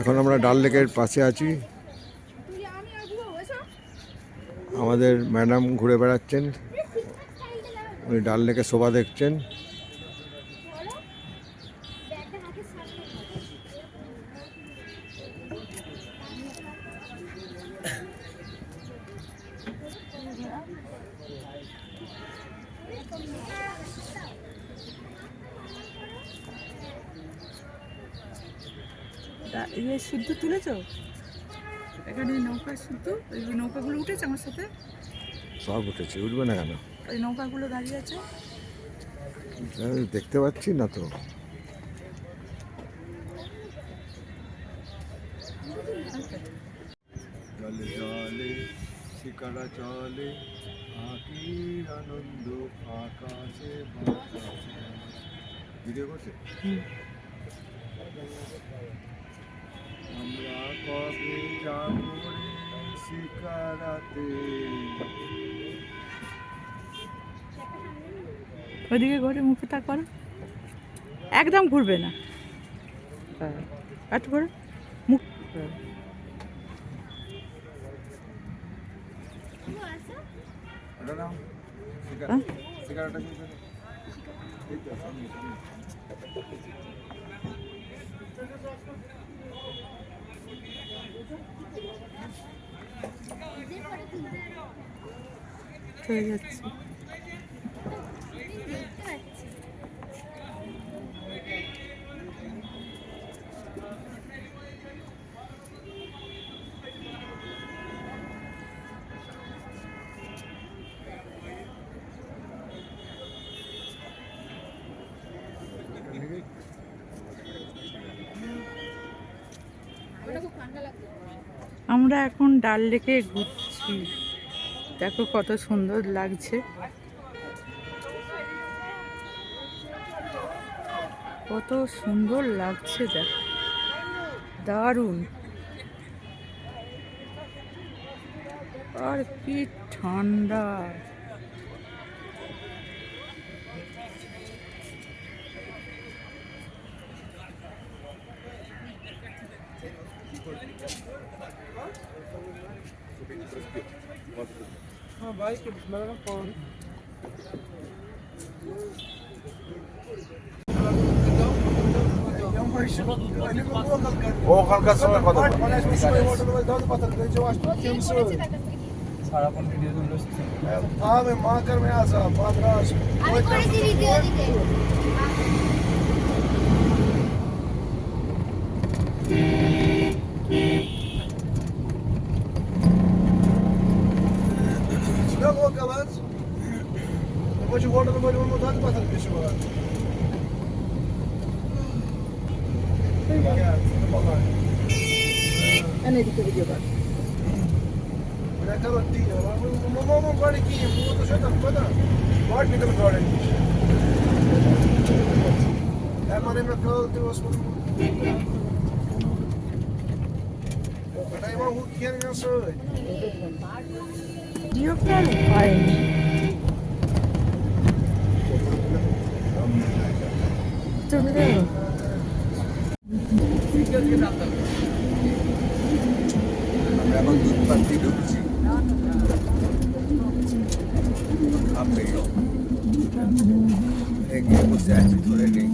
এখন আমরা ডাল লেকের পাশে আছি। আমাদের ম্যাডাম ঘুরে বেড়াচ্ছেন, উনি ডাল লেকে শোভা দেখছেন। শুদ্ধ তুলেছ এখানে নৌকা, শুদ্ধ ওই নৌকাগুলো উঠেছে আমার সাথে। সব উঠেছে, উঠবে না কেন? ওই নৌকাগুলো দাঁড়িয়ে আছে, দেখতে পাচ্ছি না তো। জলে জলে শিকারা চলে, আকির আনন্দ আকাশে ভিডিও করছে। আমরা কবে যাবো রে শিকারাতে। ওইদিকে ঘরে মুখটা করো, একদম ঘুরবে না, একটু করো মুখ। চলে যাচ্ছে। আমরা এখন ডাল লেকে ঘুরছি, দেখো কত সুন্দর লাগছে, কত সুন্দর লাগছে, দেখো দারুণ। আর কি ঠান্ডা, ওখানকার সময় কথা সারাক্ষণ ভিডিও তুললো। আমি মাকার মে আসা মাদ্রাস আমি করেছি ভিডিও দিতে। شنو كمان؟ باجي ورا باجي ورا هذا ما تدري شو هذا. أنا ديك فيديو بعد. أنا كمان دي ما قال لك إيه مو تو شو هذا واحد بيكم قال لي أنا ما نمكل توصل أنا ما هو كيان يسوي ভিডিও কল হয়নি। তুমি আমরা এখন দুধ পাত্তি ঢুকছি। আপনি এগিয়ে বসে আছি ধরে নেই।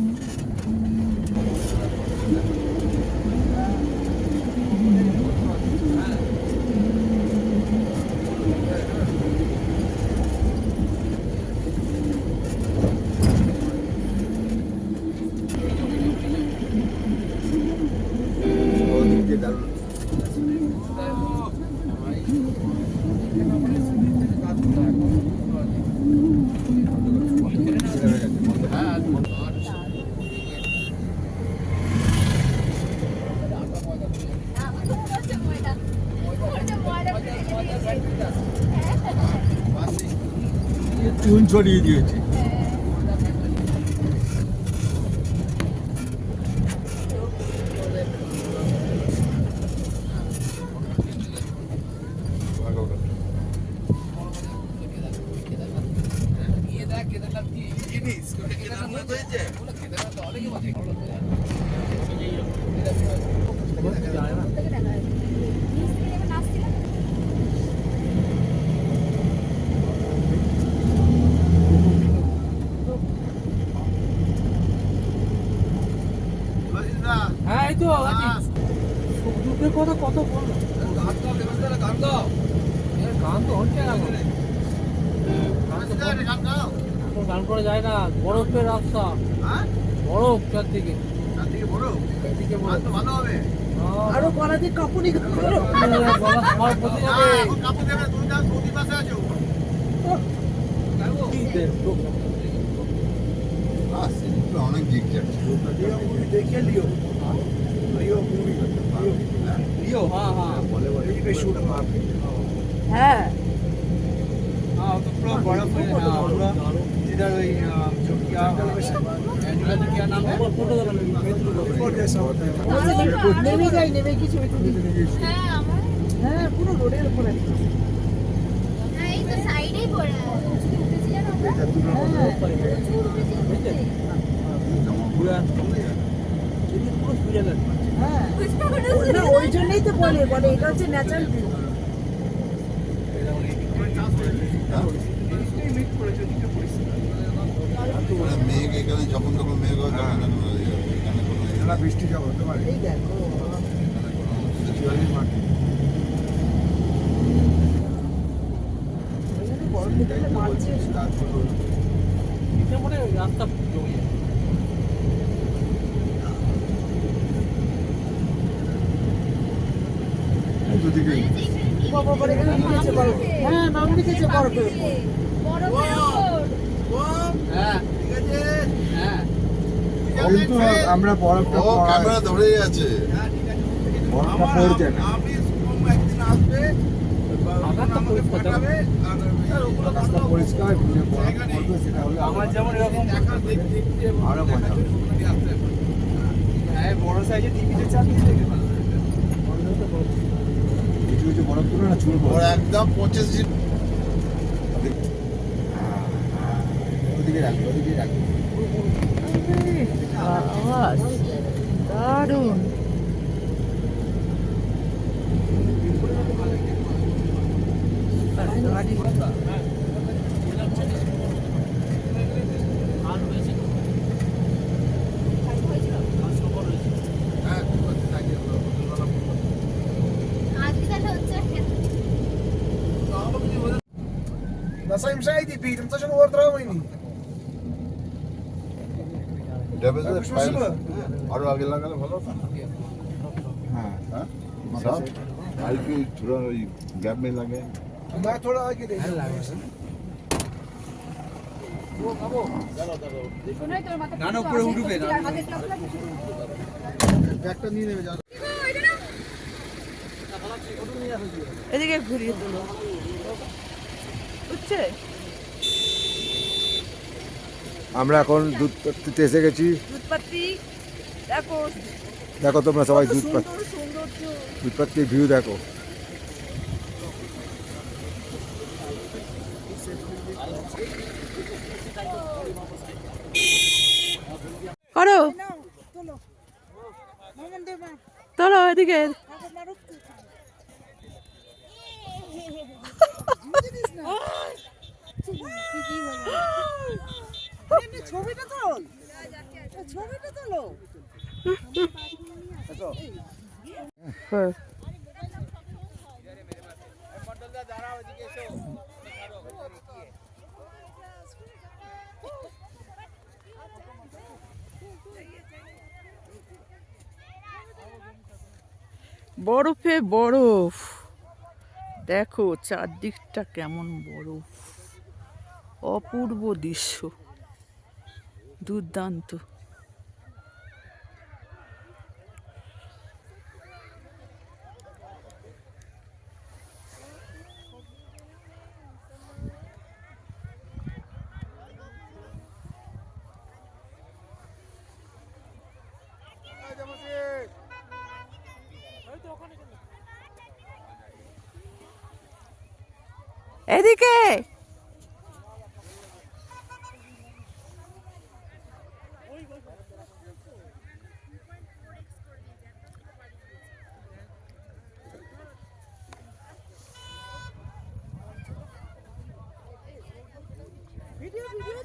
চুন ছড়িয়ে দিয়েছে। হ্যাঁ এই তো দুধের কথা কত বললো গান তো হচ্ছে না এখন গান করা যায় না, বরফের রাস্তা, বরফ চারদিকে চারদিকে বরফ। আরো গলাতে কাপুনি গলা সবার পচে যাবে। অনেক দিক যাচ্ছে দেখে লিও লিও মুভি লিও হ্যাঁ হ্যাঁ এই पे शूट मार হ্যাঁ हाँ तो पूरा बर्फ है पूरा इधर वही जो क्या एनिमल क्या नाम है रिपोर्ट जैसा होता है নেমে কিছু একটু হ্যাঁ আমার হ্যাঁ পুরো রোডের উপরে হ্যাঁ এই তো সাইডেই পড়ে আছে উঠেছি জানো আমরা প্রচুর উঠেছি पूरा पूरा सूर्य लग হ্যাঁ না ওই জন্যই তো বলে এটা হচ্ছে ন্যাচারাল ভিউ মেঘ এখানে যখন তখন মেঘ হয় তখন এখানে কোনো সারা বৃষ্টি যা হতে পারে এই দেখো সিচুয়েশন মাটি ওই জন্য বরফ দেখলে মারছে এটা মানে রাস্তা জমি আছে দুদিকে বাবা বলে এখানে লিখেছে বরফ হ্যাঁ নাম লিখেছে বরফের উপর বরফের ওপর হ্যাঁ ঠিক আছে হ্যাঁ কিন্তু আমরা বরফটা ও ক্যামেরা ধরেই আছে বরফটা পড়ছে না আকাশটা পরিষ্কার দেখো। রাস্তা পরিষ্কার ঘুরে বরফ পড়বে সেটা হলে আমার যেমন এরকম আরো মজা হবে হ্যাঁ বড় সাইজের টিভিতে চালিয়ে দেখে কিছু কিছু বরফ তুলে না চুল ওর একদম 25 ওদিকে রাখবে ওদিকে রাখবে আওয়াজ দারুণ। نصايم شايدي بيت متشن ورد راويني ডেভিসের ফাইল আরো আগে লাগালে ভালো হতো না हाँ হ্যাঁ সব আর কি थोड़ा ওই গ্যাপ में लगे मैं थोड़ा आगे देख না না উপরে উঠবে না ব্যাগটা নিয়ে নেবে যা এদিকে ঘুরিয়ে তোলো বুঝছে। আমরা এখন দুধ পাত্রিতে এসে গেছি দুধপাত্রি দেখো দেখো তোমরা সবাই কত দুধ সুন্দর সৌন্দর্য। দুধ পাত্রির ভিউ দেখো করো তোলো এদিকে ছবিটা তোল ছবিটা তোলো হ্যাঁ। বরফে বরফ দেখো চারদিকটা কেমন বরফ, অপূর্ব দৃশ্য, দুর্দান্ত। এদিকে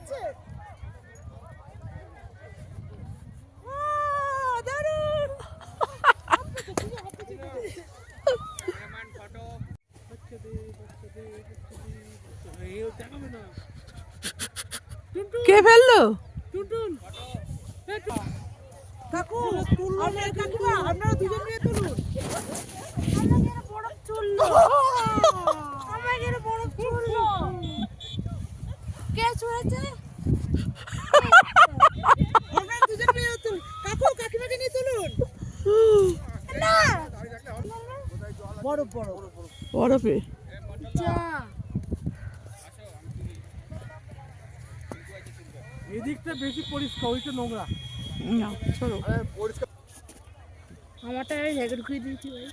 হচ্ছে কে ফেললো? কাকু আপনার কাকিমা আপনারা দুজন মিলে তুলুন। আমাকে বরফ চুললো, আমাকে বরফ চুললো। কে চুলেছে? আপনারা দুজন মিলে তুলুন। কাকু কাকিমাকে নিয়ে তুলুন। না বরফ বরফ বরফে যা এদিকটা বেশি পরিষ্কার, ওইটা নোংরা। না চলো। আমারটা জ্যাকেট খুলে দিয়েছি ভাই।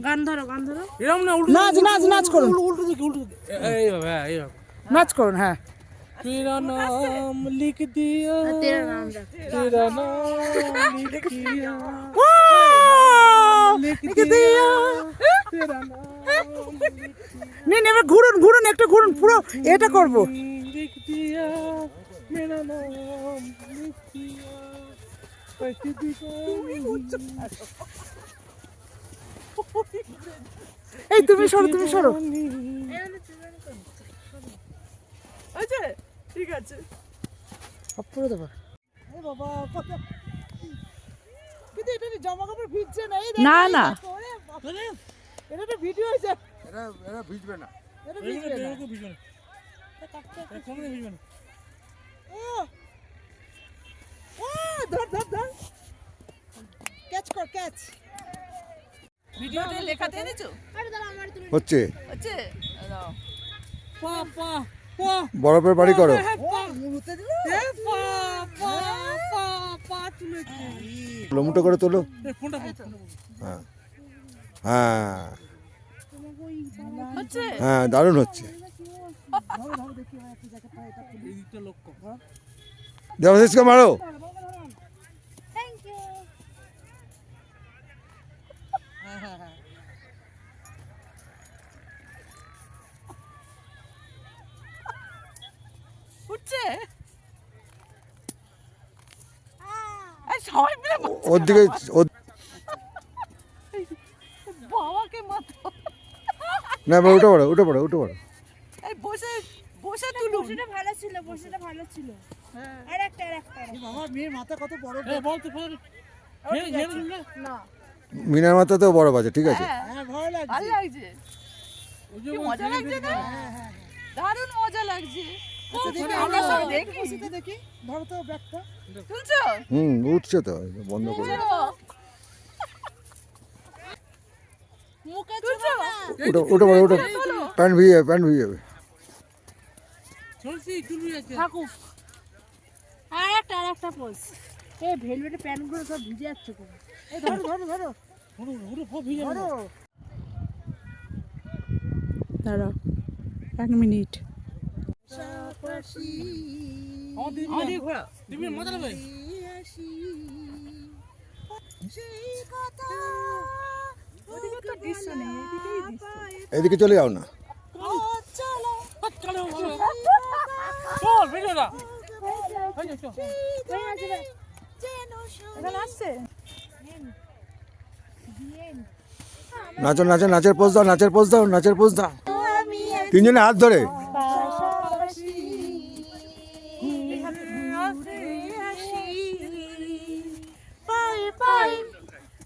গান ধরো গান ধরো। এরকম না, উল্টো নাচ নাচ নাচ করুন, উল্টো দিকে, উল্টো দিকে। এইভাবে, হ্যাঁ, এইভাবে। নাচ করুন। হ্যাঁ तेरा नाम लिख दिया, তেরা নাম ডাক। तेरा नाम लिख दिया, लिख লিখে दिया, দিও। तेरा नाम নিন এবার ঘুরুন ঘুরুন, একটা ঘুরুন, পুরো এটা করব। लिख दिया, मेरा नाम लिख दिया, कैसी दीवानी, এই তুমি সরো, তুমি সরো। আচ্ছা ঠিক আছে। সব করে দেবো। এ বাবা কত, কিন্তু এটা জামা কাপড় ভিজছে না। এই না, না। ওরে বাবারে, এটা তো ভিডিও হয়েছে। এরা ভিজবে না। এটা ভিজবে না। এরকম ভিজবে না, কোনো ভিজবে না। ও ও ধর ধর ধর, ক্যাচ কর, ক্যাচ। ভিডিওতে লেখাতে এনেছো? আরে দাঁড়া আমার তুলে হচ্ছে হচ্ছে পা পা পা, বরফের বাড়ি করো। মুড়ুতে দিল। এ পা পা পা পা তুলেছি। লোমুটো করে তোলো। এই ফোনটা ফোন। হ্যাঁ হ্যাঁ হচ্ছে হ্যাঁ, দারুণ হচ্ছে। ধরো ধরো দেখি এবার একটু জ্যাকেট পরে এটা খুলি। এই দিকটা লক্ষ্য। দেবাশিসকে মারো। Thank you. হ্যাঁ হ্যাঁ হ্যাঁ উঠছে। আর সবাই মিলে ওর দিকে বাবাকে মাথা না, এবার উঠে পড়ো, উঠে পড়ো, উঠে পড়ো। এই বসে বসে তুলুন। বসেটা ভালো ছিল, বসেটা ভালো ছিল। আর একটা এ বাবা, মেয়ের মাথা কত বড়। এ বল তো বল। হে হে না। মিনার মাথাতেও বরফ আছে, ঠিক আছে। হ্যাঁ হ্যাঁ ভালো লাগছে। ভালো লাগছে, ওই যে কি মজা লাগছে না? হ্যাঁ হ্যাঁ দারুণ মজা লাগছে। আচ্ছা, দেখি আমরা আমরা সব সব দেখি। বসিতে দেখি। ধরো তো ব্যাগটা। তুলছো? উঠছে তো, বন্ধ করে। তুলছো? মুখে তুলছো? উঠে উঠে পড়ো, উঠে। প্যান্ট ভিজে যাবে, প্যান্ট ভিজে যাবে। চলছি চুলবি আছে। থাকুক। আর একটা পোজ। এই ভেলভেটের প্যান্টগুলো সব ভিজে যাচ্ছে পুরো। এই ধরো ধরো ধরো ওরে ওরে খুব ভিজে ধরো। দাঁড়াও 1 মিনিট। আমার দিদি ঘোড়া তুমি মজা লাগবে। এদিকে চলে যাও না। চলো চল ভিডিও না। এখানে আসছে? নাচো নাচো, নাচের পোজ দাও, নাচের পোজ দাও, নাচের পোজ দাও। তিনজনে হাত ধরে।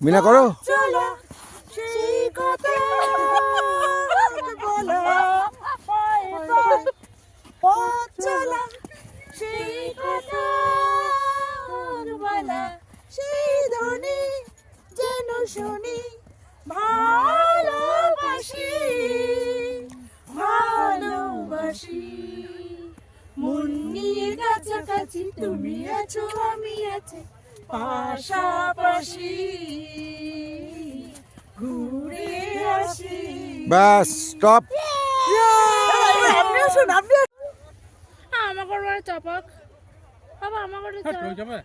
মিনা করো। শুনি ভালোবাসি ভালোবাসি, মুন্নির কাছাকাছি তুমি আছো, আমি আছি পাশাপাশি, ঘুরে আসি। ব্যাস, স্টপ। আপনি আসুন, আপনি আমার ঘরে চাপাক। বাবা আমার ঘরে হয়ে যাবে।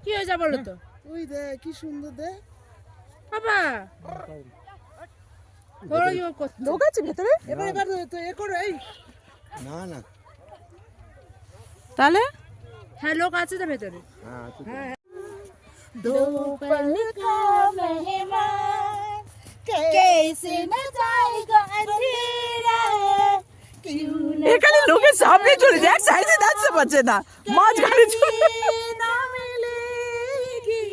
কি হয়ে যাবে বলো তো? ওই দে কি সুন্দর দে। বাবা ওরা ইয়ে করছে। লোক আছে ভেতরে। এবার এবার তো এ করো। এই না না, তাহলে হ্যাঁ লোক আছে তো ভেতরে। दो पल का मेहमान कैसे न जाएगा अंधेरा क्यों न এখানে লোকের সামনে চলে যায়, সাইডে দাঁড়াতে পারছে না, মাঝখানে চলে। ना मिलेगी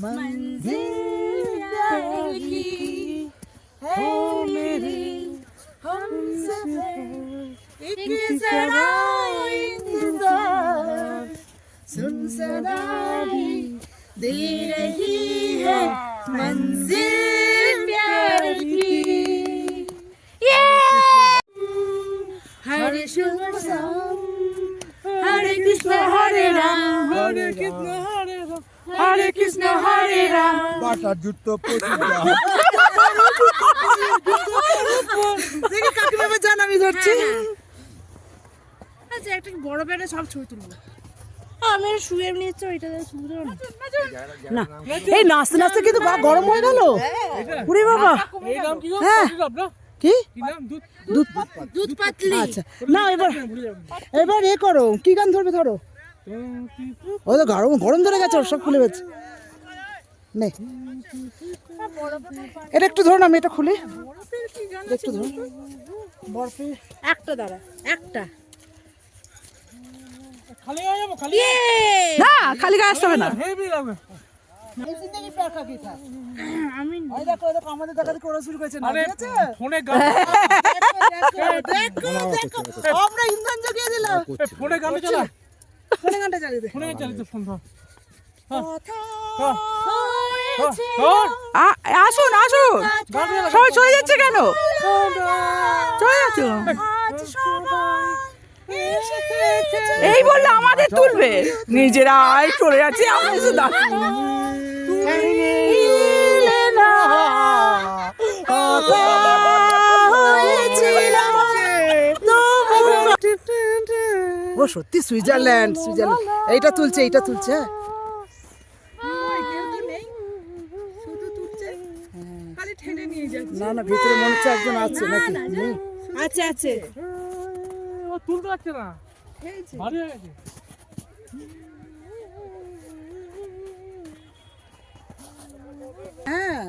मंजिल प्यार की है मेरी हमसफर एक जरा इंतजार सुन सदा ही दे रही है मंजिल प्यार की हरे शुभ शाम हरे कृष्ण हरे राम হরে কৃষ্ণ হরে রাম। হরে কৃষ্ণ হরে রাম। বাটা জুতো পচি যা দেখি কাকিমা এবার যান, আমি ধরছি। আচ্ছা একটা বড় ব্যাটা সব ছবি তুলবো। আমি শুয়ে নিচ্ছি ওইটা সুন্দর না এই নাচতে নাচতে কিন্তু গা গরম হয়ে গেল। পুরি বাবা এই নাম কি গো? হ্যাঁ। আপনার কি কি নাম? দুধ দুধ দুধ পাতলি আচ্ছা না এবার এ করো, কি গান ধরবে ধরো। ও তো গরম গরম ধরে গেছে, ওর সব খুলে গেছে। নে এটা একটু ধরো না, আমি এটা খুলি একটু ধরো। বরফে একটা দাঁড়া, একটা খালি হয়ে যাবো, খালি না খালি গায়ে আসতে হবে না। হেভি লাগবে। আমি ওই দেখো ওই দেখো আমাদের দেখাতে করা শুরু করেছে না, আরে ঠিক আছে? ফোনে গান, আমরা ইন্ধন জগিয়ে দিলাম। ফোনে গান চালা, ফোনে গানটা চালিয়ে দে। ফোনে চালিত ফোন ধর। আসুন আসুন, সবাই চলে যাচ্ছে কেন? চলে যাচ্ছে এই বললে আমাদের তুলবে, নিজেরাই চলে যাচ্ছে, আমরা এসে ও সত্যি সুইজারল্যান্ড, সুইজারল্যান্ড এইটা তুলছে, এইটা তুলছে। না না ভিতরে মনে হচ্ছে একজন আছে নাকি? নেই? আছে আছে। ও তুলতে পারছে না, ভারী হয়ে গেছে। হ্যাঁ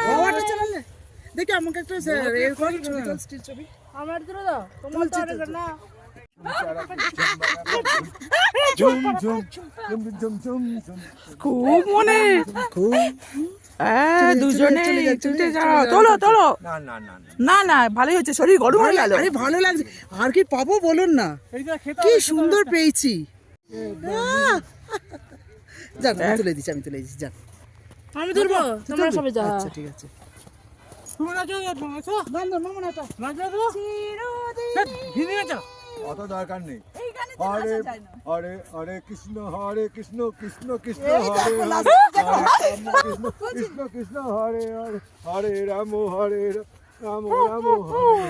বাবাটা চালালে দেখি আমাকে একটা এর কর ছবি তোল, স্টিল ছবি আমার তুলে দাও তোমার তো আর না ঝুম ঝুম ঝুম ঝুম ঝুম ঝুম খুব মনে খুব দুজনে চলে যা, তুলতে চলে যাও, যা। তোলো তোলো। না না না না না না ভালোই হচ্ছে, শরীর গরম হয়ে গেল। আরে ভালো লাগছে, আর কি পাবো বলুন না, এইটা খেতে কি সুন্দর পেয়েছি। যাক আমি তুলে দিচ্ছি, আমি তুলে দিচ্ছি, যাক আমি তুলবো তোমরা সবাই যাও আচ্ছা ঠিক আছে। তুমি নাচো, নাচো, গান ধর মামা নাটা। নাচো, ভিড়ে নাচো। অত দরকার নেই। হরে হরে হরে কৃষ্ণ কৃষ্ণ কৃষ্ণ হরে হরে কৃষ্ণ কৃষ্ণ কৃষ্ণ হরে হরে হরে রাম রাম রাম হরে।